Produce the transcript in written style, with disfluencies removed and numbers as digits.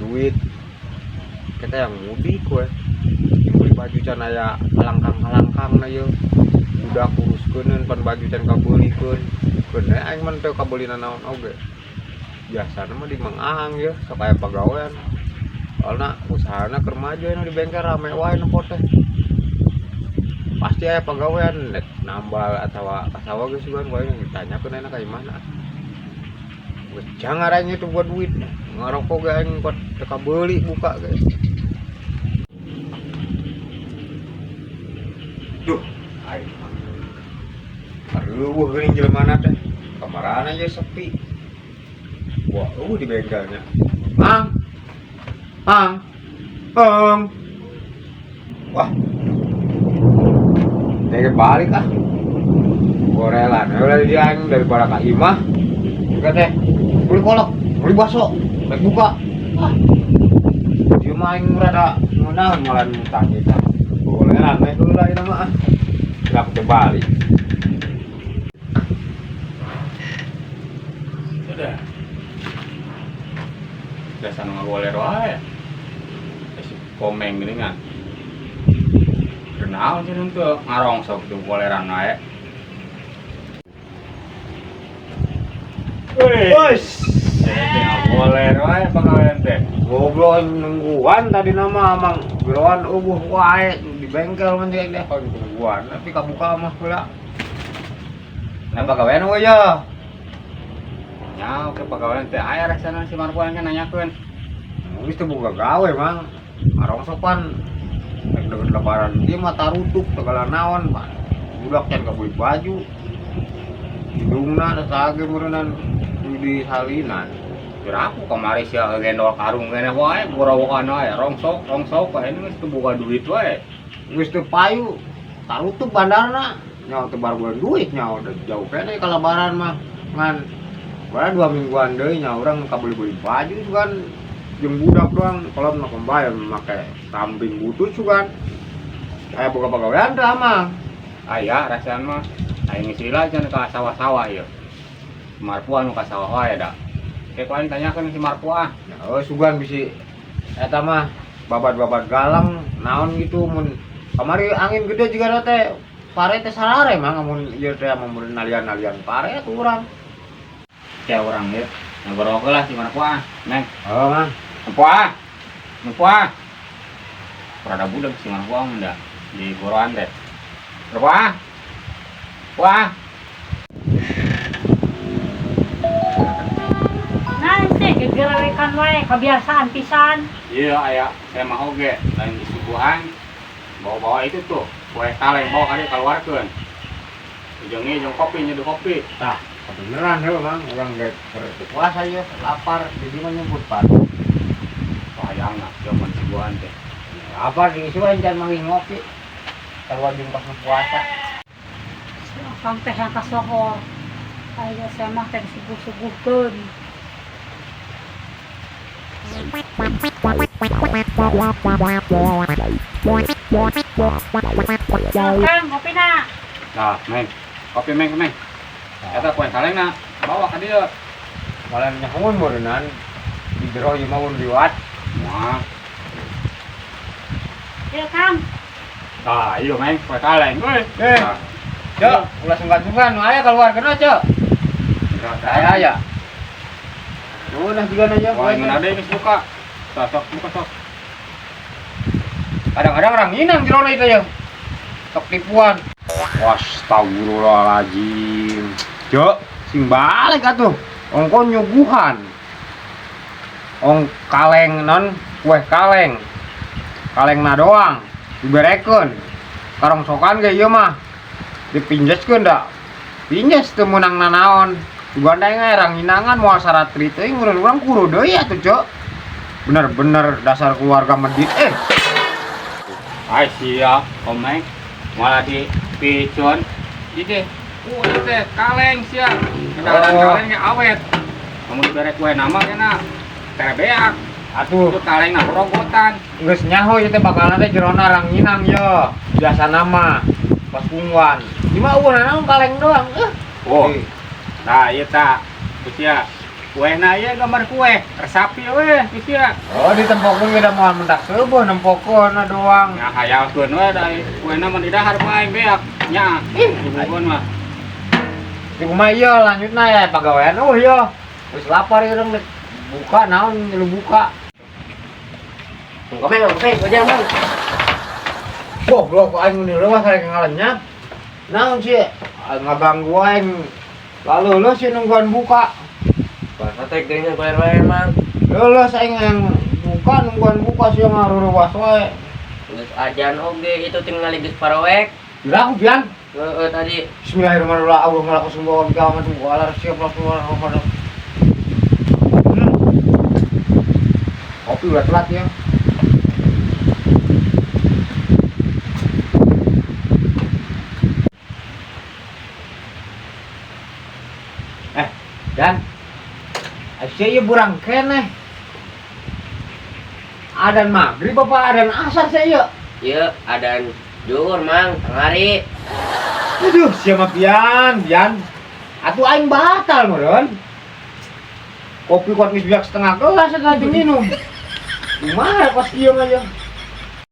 duit kita yang mudik we beli baju can aya kalangkang na ye udah kuruskeun pan baju can kabelikeun keun aing mah teu kabelina naon oge biasana mah di Mang Ahang ye sok aya pagawean soalna usahana keur maju anu di bengkel rame wae nu teh pasti aya pagawean nek nambal atawa kasawa geus sugan wae ditanyakeun enak ka imana geus jangar aing itu buat duit ngarokok ge aing buat teu kabeli buka ge. Duh, aing mah. Areueuh geuning jelemana teh. Kamarana ye sepi. Wah, di bengkelnya. Mang. Wah. Teh balik ah. Gorelan, udah di aing daripada ka imah. Juga teh. Beli kolak, beli bakso, baik buka. Ah. Dia mah aing rada ngunaon malah ngutang kita. Gorelan we heula ieu mah ah. Gerak teh balik. Sudah. Biasa ngagoler wae. Si komeng geuning kan. Kenaon sih teu ngarongsok teu goleran wae. Wes. Teh ngagoler wae pagawean teh. Goblok nungguan tadi nama amang geroan eueuh wae di bengkel mah teh nungguan tapi kabuka mah heula. Nah pagawean we ya. Nya ke pagawean teh aya rasana si Marpuan kan nanyakeun. Geus teu boga gawe mang. Arongsokan nek deukeut lebaran ieu mah tarutuk segala naon mah. Budak can kabeli baju. Hidungna sage meureunnan di salinan. Aku kemarin sih gendol karung kene wae gorowokan wae rongsok wae ini geus teu boga duit wae. Geus teu payu tarutuk bandarna. Nya teu baruan duit nya udah jauh kene ka lebaran mah ngan bae 2 mingguan deui nya urang kabeli-beli baju kan jeung budak doang kalau mah kembali make kambing butut sugan. Aya boga pagawean teh amang. Aya rasana mah aing sila cenah ka sawah-sawah ieu. Marpuan nu ka sawah wae da. Kayak paling tanyakeun si Marpuan. Oh sugan bisi eta mah babat-babat galang naon gitu mun kamari angin gede juga teh pare teh sarare mah mun ieu teh mun nalian-nalian pare atuh urang. Kayak orang ieu. Ngorok lah si Marpuan. Neng. Oh mang. Marpuan. Rada budak si Marpuan da di goroan teh. Marpuan. Wah. Nanti gegerarekan wae kebiasaan pisan. Iya aya saya mah oge lain disuguhan bawa-bawa itu tuh kue kaleng bawa kali keluarkeun. Ujungnya jeung kopi nyeduh kopi. Tah, beneran heuh mang urang ge puasa ieu lapar jadi mah nyebut pan. Sayangna zaman suguhan teh. Lapar di isuan can mangi ngopi. Keluar jeung pas puasa. Sampai yang kasohor. Aya saya mah teh subuh-subuhkeun. Kang, kopi na. Nah, Meng. Kopi Meng. Eta kue kalengna bawa ka dieu. Malah nyahoun meureunnan di jero ieu mah mun liwat. Moal. Iya, Kang. Tah, ieu Meng kue kaleng. Weh. Cok, ulah sungkan-sungkan nu aya keluarkeun Cok. Aya. Nuhun juga aja. Wah, ngeun ade geus buka. Sok buka sok. Kadang-kadang orang nginang jerona itu ya. Sok tipuan. Astagfirullahaladzim. Cok, sing balik atuh. Ongko nyuguhan. Ong kaleng non kue kaleng. Kalengna doang diberekeun. Karongsokan ge ieu mah. Dipinjeskeun da. Pinjes teu meunang nanaon. Suganda yang erang nginangan moal saratri teuing urang kudu deui atuh Cok. Bener-bener dasar keluarga medit Ai sia, Komeng. Malah di picun. Ide, itu teh kaleng sia. Kedalan kalengnya awet. Kamu dibere kue nama kena tebeak. atuh. Itu kalengna rogotan. Geus nyaho ieu teh bakalna teh jerona rang nginang ye. Biasa nama pas kungwan. Di mah urang kaleng doang. Oh. Nah, ieu tah. Geus ya. Kue na ya gambar kue, resapi we sia. Oh ditempokkeun ge da moal mendak seueuh nempokkeun doang. Ya hayalkeun we da kuena mah di dahar bae beak nya. Ibukeun mah. Di rumah iya lanjutna ya pagawean ya. Wis lapar ieu reng buka naon lu buka. Komeng, wajar mang. Goblok aing nu leuwah sareng ngalenyak. Naon sih? Ngaganggu aing. Lalu lu sih nungguan buka. Bahasa teh geuningan kuliah wae mang. Leuleus aing yang buka nungguan buka sih ngaruruwas wae. Geus ajan oge itu tinggal geus parawek. Bilang pian. Heeh tadi. Bismillahirrahmanirrahim. Allahumma lakal summa wa bika amantu wa ala rasulika Muhammad. Kopi udah telat ya. Dan Asyik burang keneh. Adan maghrib apa adan asar saya? Ieu adan zuhur mang tangari. Aduh, siapa pian. Atuh aing batal meureun. Kopi kuat geus biak setengah gelas aja minum. Gimana pas kieu mah ya?